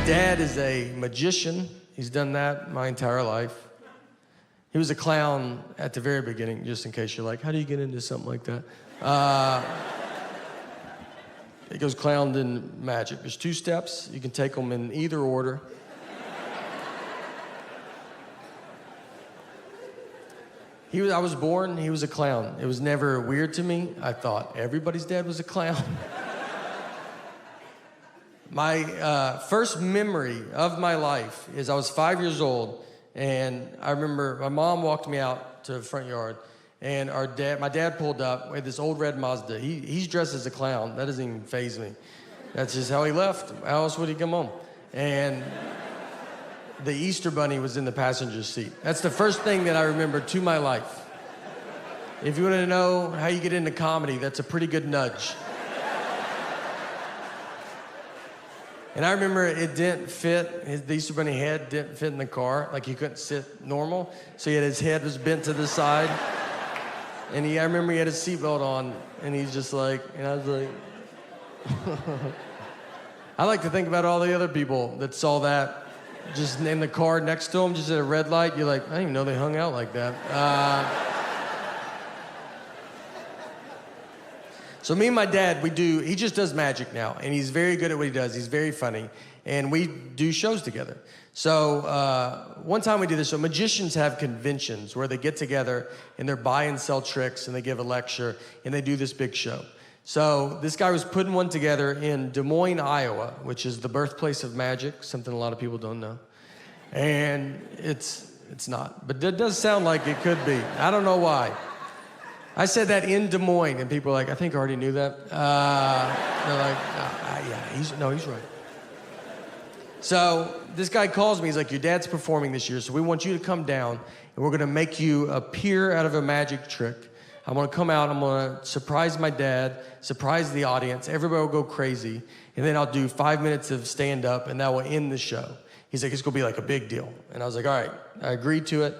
dad is a magician. He's done that my entire life. He was a clown at the very beginning, just in case you're like, how do you get into something like that? It goes clown then magic. There's 2 steps. You can take them in either order. I was born, he was a clown. It was never weird to me. I thought everybody's dad was a clown. My first memory of my life is I was 5 years old, and I remember my mom walked me out to the front yard, and my dad pulled up with this old red Mazda. He's dressed as a clown. That doesn't even faze me. That's just how he left. How else would he come home? And the Easter Bunny was in the passenger seat. That's the first thing that I remember to my life. If you want to know how you get into comedy, that's a pretty good nudge. And I remember it didn't fit, the Easter Bunny head didn't fit in the car, like he couldn't sit normal, so his head was bent to the side. And I remember he had his seatbelt on, and he's just like, and I was like, I like to think about all the other people that saw that just in the car next to him, just at a red light. You're like, I didn't even know they hung out like that. So me and my dad, he just does magic now, and he's very good at what he does. He's very funny, and we do shows together. So one time we did this show. Magicians have conventions where they get together and they buy and sell tricks, and they give a lecture, and they do this big show. So this guy was putting one together in Des Moines, Iowa, which is the birthplace of magic, something a lot of people don't know. And it's not, but it does sound like it could be. I don't know why. I said that in Des Moines, and people are like, I think I already knew that. They're like, yeah, he's right. So this guy calls me, he's like, your dad's performing this year, so we want you to come down, and we're gonna make you appear out of a magic trick. I'm gonna come out, I'm gonna surprise my dad, surprise the audience, everybody will go crazy, and then I'll do 5 minutes of stand-up, and that will end the show. He's like, it's gonna be like a big deal. And I was like, all right, I agreed to it.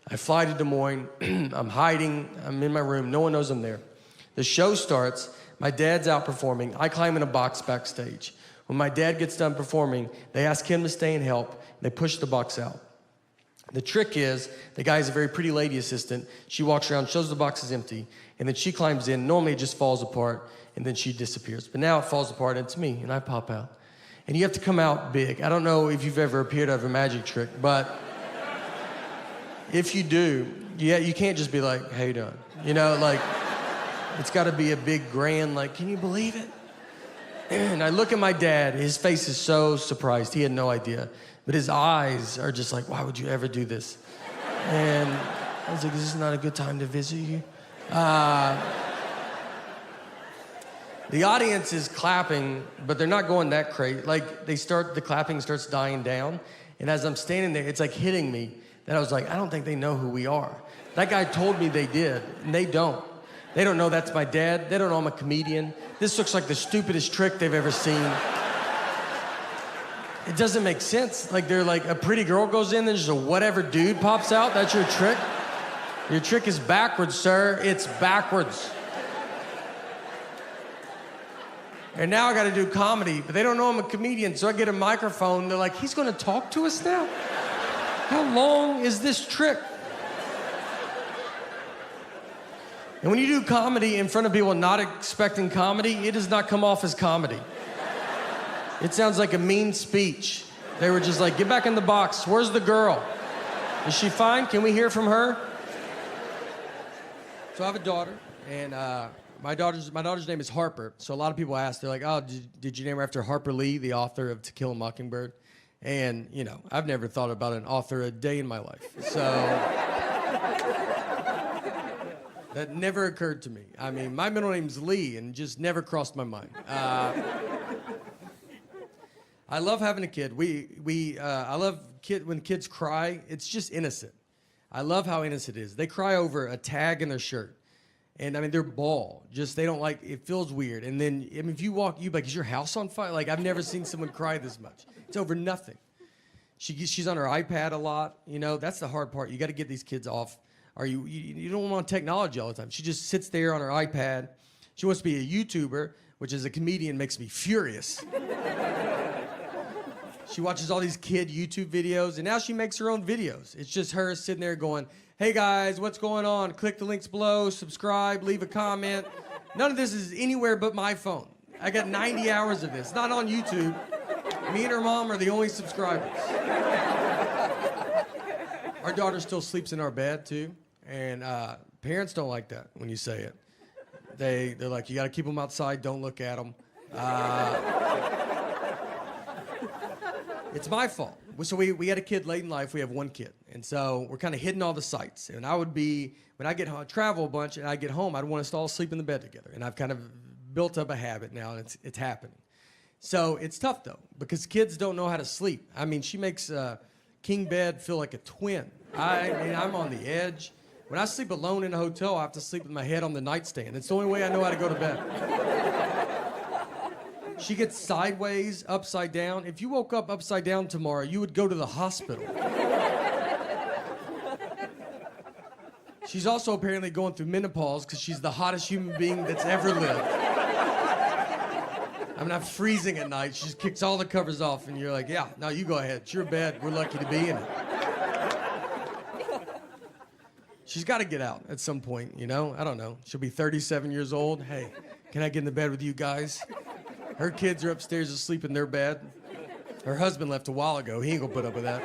I fly to Des Moines, I'm hiding, I'm in my room, no one knows I'm there. The show starts, my dad's out performing, I climb in a box backstage. When my dad gets done performing, they ask him to stay and help, and they push the box out. The trick is, the guy's a very pretty lady assistant, she walks around, shows the box is empty, and then she climbs in, normally it just falls apart, and then she disappears. But now it falls apart, and it's me, and I pop out. And you have to come out big. I don't know if you've ever appeared out of a magic trick, but if you do, yeah, you can't just be like, how you doing? You know, like, it's gotta be a big grand, like, can you believe it? And I look at my dad, his face is so surprised, he had no idea. But his eyes are just like, why would you ever do this? And I was like, is this not a good time to visit you? The audience is clapping, but they're not going that crazy. Like, the clapping starts dying down, and as I'm standing there, it's like hitting me. And I was like, I don't think they know who we are. That guy told me they did, and they don't. They don't know that's my dad. They don't know I'm a comedian. This looks like the stupidest trick they've ever seen. It doesn't make sense. Like, they're like, a pretty girl goes in, then just a whatever dude pops out. That's your trick? Your trick is backwards, sir. It's backwards. And now I gotta do comedy, but they don't know I'm a comedian, so I get a microphone. They're like, he's gonna talk to us now? How long is this trick? And when you do comedy in front of people not expecting comedy, it does not come off as comedy. It sounds like a mean speech. They were just like, get back in the box. Where's the girl? Is she fine? Can we hear from her? So I have a daughter, and my daughter's name is Harper. So a lot of people ask, they're like, oh, did you name her after Harper Lee, the author of To Kill a Mockingbird? And, you know, I've never thought about an author a day in my life. So that never occurred to me. I mean, my middle name's Lee, and just never crossed my mind. I love having a kid. I love when kids cry. It's just innocent. I love how innocent it is. They cry over a tag in their shirt. And I mean, they're bald. Just, they don't like, it feels weird. And then, I mean, if you walk, you'd be like, is your house on fire? Like, I've never seen someone cry this much. It's over nothing. She's on her iPad a lot. You know, that's the hard part. You got to get these kids off. Or you don't want technology all the time. She just sits there on her iPad. She wants to be a YouTuber, which as a comedian makes me furious. She watches all these kid YouTube videos, and now she makes her own videos. It's just her sitting there going, hey guys, what's going on? Click the links below, subscribe, leave a comment. None of this is anywhere but my phone. I got 90 hours of this, not on YouTube. Me and her mom are the only subscribers. Our daughter still sleeps in our bed too, and parents don't like that when you say it. They're like, you gotta keep them outside, don't look at them. It's my fault. So we had a kid late in life. We have one kid. And so we're kind of hitting all the sites. And when I get home, travel a bunch and I get home, I'd want us to all sleep in the bed together. And I've kind of built up a habit now, and it's happening. So it's tough, though, because kids don't know how to sleep. I mean, she makes king bed feel like a twin. I mean, I'm on the edge. When I sleep alone in a hotel, I have to sleep with my head on the nightstand. It's the only way I know how to go to bed. She gets sideways, upside down. If you woke up upside down tomorrow, you would go to the hospital. She's also apparently going through menopause because she's the hottest human being that's ever lived. I mean, I'm freezing at night. She just kicks all the covers off, and you're like, yeah, no, you go ahead. It's your bed. We're lucky to be in it. She's got to get out at some point, you know? I don't know. She'll be 37 years old. Hey, can I get in the bed with you guys? Her kids are upstairs asleep in their bed. Her husband left a while ago. He ain't gonna put up with that.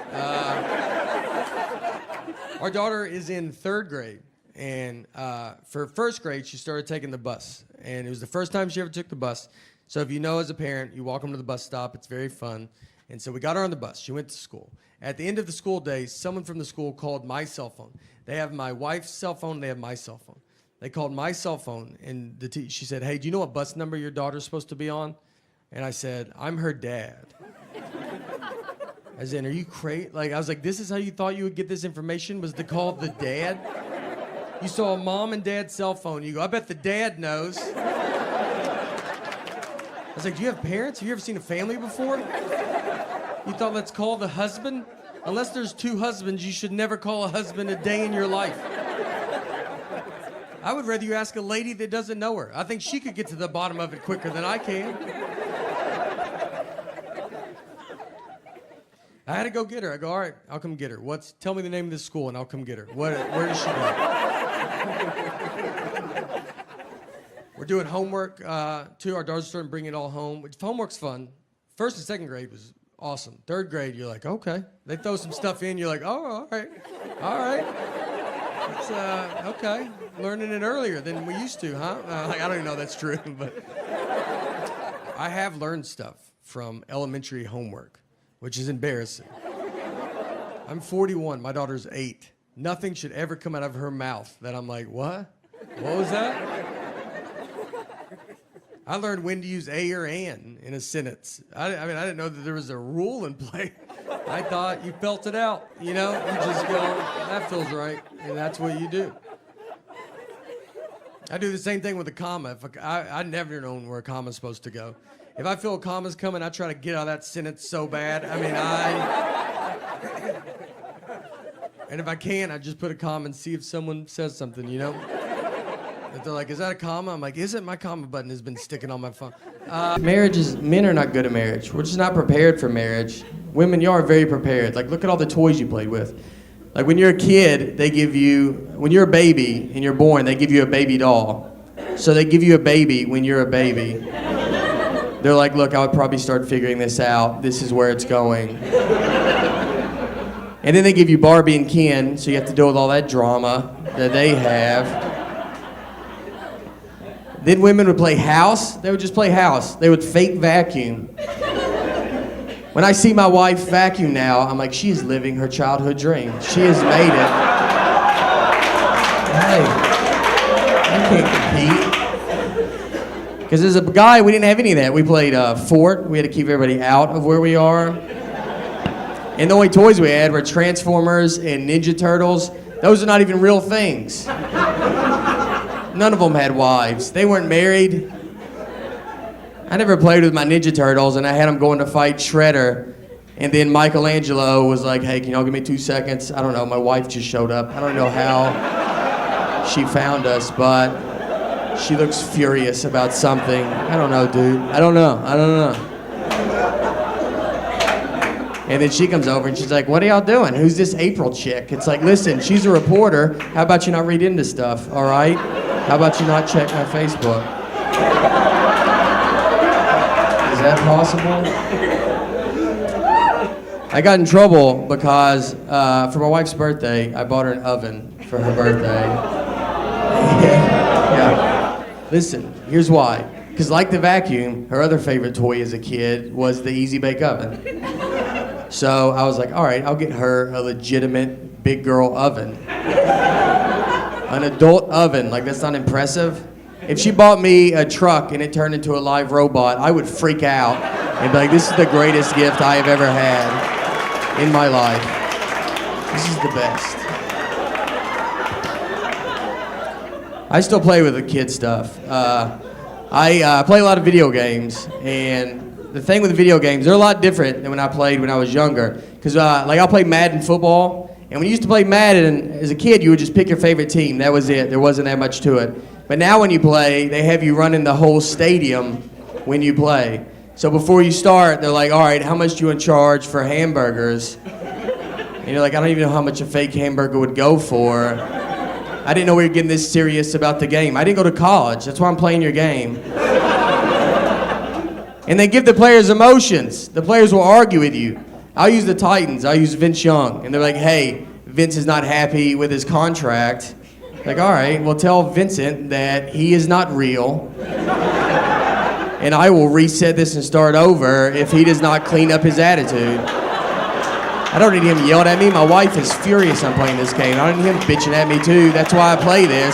Our daughter is in 3rd grade, and for 1st grade, she started taking the bus. And it was the first time she ever took the bus. So if you know as a parent, you walk them to the bus stop. It's very fun. And so we got her on the bus. She went to school. At the end of the school day, someone from the school called my cell phone. They have my wife's cell phone, they have my cell phone. They called my cell phone, and she said, hey, do you know what bus number your daughter's supposed to be on? And I said, I'm her dad. As in, are you crazy? Like, I was like, this is how you thought you would get this information, was to call the dad? You saw a mom and dad's cell phone. You go, I bet the dad knows. I was like, do you have parents? Have you ever seen a family before? You thought, let's call the husband? Unless there's 2 husbands, you should never call a husband a day in your life. I would rather you ask a lady that doesn't know her. I think she could get to the bottom of it quicker than I can. I had to go get her. I go, all right, I'll come get her. Tell me the name of this school and I'll come get her. Where does she go? We're doing homework too. Our daughter's starting to bring it all home. Homework's fun. 1st and 2nd grade was awesome. 3rd grade, you're like, okay. They throw some stuff in, you're like, oh, all right. It's, okay. Learning it earlier than we used to, huh? I don't even know if that's true, but I have learned stuff from elementary homework, which is embarrassing. I'm 41, my daughter's 8. Nothing should ever come out of her mouth that I'm like, what? What was that? I learned when to use a or an in a sentence. I mean, I didn't know that there was a rule in play. I thought you felt it out, you know? You just go, that feels right, and that's what you do. I do the same thing with a comma. I never known where a comma's supposed to go. If I feel a comma's coming, I try to get out of that sentence so bad. I mean, and if I can, I just put a comma and see if someone says something, you know? If they're like, is that a comma? I'm like, isn't my comma button has been sticking on my phone. Men are not good at marriage. We're just not prepared for marriage. Women, you are very prepared. Like, look at all the toys you played with. Like, when you're a kid, when you're a baby and you're born, they give you a baby doll. So they give you a baby when you're a baby. They're like, look, I would probably start figuring this out. This is where it's going. And then they give you Barbie and Ken, so you have to deal with all that drama that they have. Then women would play house. They would just play house. They would fake vacuum. When I see my wife vacuum now, I'm like, she is living her childhood dream. She has made it. Hey, you can't compete. Because as a guy, we didn't have any of that. We played Fort. We had to keep everybody out of where we are. And the only toys we had were Transformers and Ninja Turtles. Those are not even real things. None of them had wives. They weren't married. I never played with my Ninja Turtles, and I had them going to fight Shredder. And then Michelangelo was like, hey, can y'all give me 2 seconds? I don't know, my wife just showed up. I don't know how she found us, but she looks furious about something. I don't know, dude. I don't know. And then she comes over and she's like, what are y'all doing? Who's this April chick? It's like, listen, she's a reporter. How about you not read into stuff, all right? How about you not check my Facebook? Is that possible? I got in trouble because for my wife's birthday, I bought her an oven for her birthday. Yeah. Listen, here's why. Because like the vacuum, her other favorite toy as a kid was the Easy Bake Oven. So I was like, all right, I'll get her a legitimate big girl oven. An adult oven, like that's not impressive. If she bought me a truck and it turned into a live robot, I would freak out and be like, this is the greatest gift I have ever had in my life. This is the best. I still play with the kid stuff. I play a lot of video games, and the thing with video games, they're a lot different than when I played when I was younger. Because like I'll play Madden football, and when you used to play Madden, as a kid, you would just pick your favorite team. That was it. There wasn't that much to it. But now when you play, they have you running the whole stadium when you play. So before you start, they're like, all right, how much do you want to charge for hamburgers? And you're like, I don't even know how much a fake hamburger would go for. I didn't know we were getting this serious about the game. I didn't go to college. That's why I'm playing your game. And they give the players emotions. The players will argue with you. I'll use the Titans. I'll use Vince Young. And they're like, hey, Vince is not happy with his contract. Like, all right, well, tell Vincent that he is not real. And I will reset this and start over if he does not clean up his attitude. I don't need him yelling at me. My wife is furious I'm playing this game. I don't need him bitching at me, too. That's why I play this.